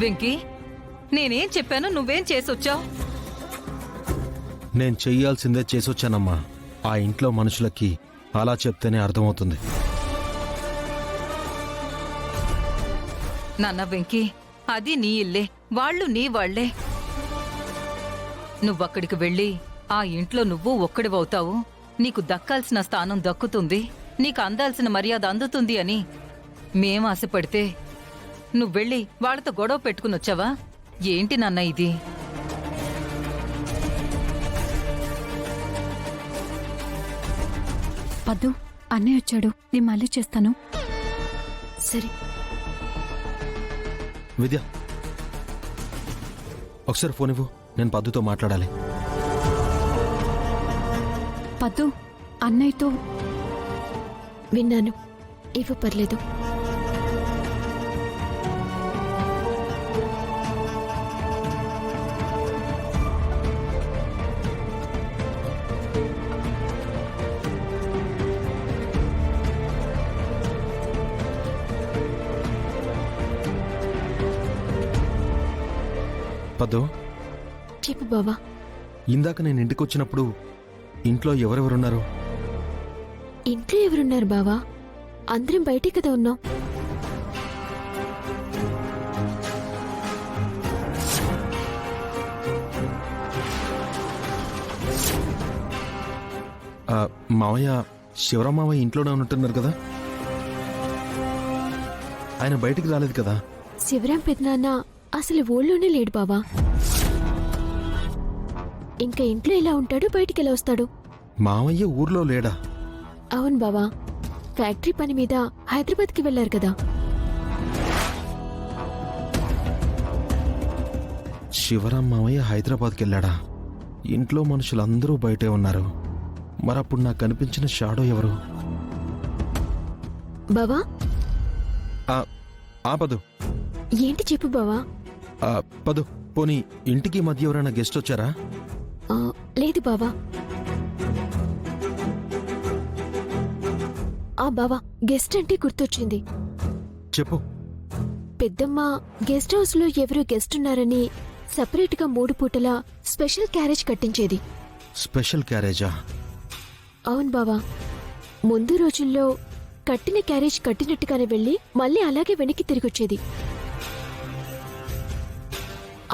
వెంకీ, నేనేం చెప్పాను, నువ్వేం చేసొచ్చావు? నేను చెయ్యాల్సిందే చేసొచ్చానమ్మా. ఆ ఇంట్లో మనుషులకి అలా చెప్తేనే అర్థమవుతుంది. నాన్న వెంకీ, అది నీ ఇల్లే, వాళ్ళు నీ వాళ్లే. నువ్వక్కడికి వెళ్ళి ఆ ఇంట్లో నువ్వు ఒక్కడివవుతావు, నీకు దక్కాల్సిన స్థానం దక్కుతుంది, నీకు అందాల్సిన మర్యాద అందుతుంది అని మేం ఆశపడితే నువ్వెళ్ళి వాళ్లతో గొడవ పెట్టుకునొచ్చావా? ఏంటి నాన్న ఇది? పద్దు, అన్నయ్య వచ్చాడు, నేను మళ్ళీ చేస్తాను. సరే విద్య, ఒకసారి ఫోన్ ఇవ్వు, నేను పద్దుతో మాట్లాడాలి. పద్దు, అన్నయ్యతో. విన్నాను, ఇవ్వు, పర్లేదు. పద్దు, చెప్పు బావా. ఇందాక నేను ఇంటికి వచ్చినప్పుడు ఇంట్లో ఎవరెవరున్నారు? ఇంట్లో ఎవరున్నారు బావా? అందరం బయటే కదా ఉన్నాం. మావయ్య, శివరాం మావయ్య ఇంట్లోనే ఉంటున్నారు కదా, ఆయన బయటికి రాలేదు కదా? శివరాం పెద్దనాన్న అసలు ఊళ్ళోనే లేడు బావా. ఇంకా ఇంట్లో ఎలా ఉంటాడు, బయటికి ఎలా వస్తాడు? మావయ్య ఊర్లో లేడా? అవును బావా, ఫ్యాక్టరీ పని మీద హైదరాబాద్కి వెళ్లారు కదా. శివరాం మావయ్య హైదరాబాద్కి వెళ్ళాడా? ఇంట్లో మనుషులందరూ బయటే ఉన్నారు. మరప్పుడు నాకు కనిపించిన షాడో ఎవరు? బావా, పదు. ఏంటి చెప్పు బావా. పదు, పోనీ ఇంటికి మధ్య ఎవరైనా గెస్ట్ వచ్చారా? లేదు బావా. బావా, గెస్ట్ అంటే గుర్తొచ్చింది. చెప్పు. పెద్దమ్మ గెస్ట్ హౌస్ లో ఎవరో గెస్ట్ ఉన్నారని సెపరేట్ గా 3 పూటల స్పెషల్ క్యారేజ్ కట్టించేది. స్పెషల్ క్యారేజా? అవును బావా. ముందు రోజుల్లో కట్టిన క్యారేజ్ కట్టినట్టుగానే వెళ్లి మళ్ళీ అలాగే వెనక్కి తిరిగొచ్చేది.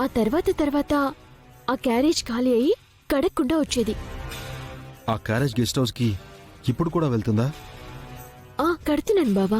ఆ తర్వాత ఆ క్యారేజ్ ఖాళీ అయి కడక్కుండా వచ్చేది. ఆ క్యారేజ్ గెస్ట్ హౌస్ కి ఇప్పుడు కూడా వెళ్తుందా? కడుతున్నాను బావా.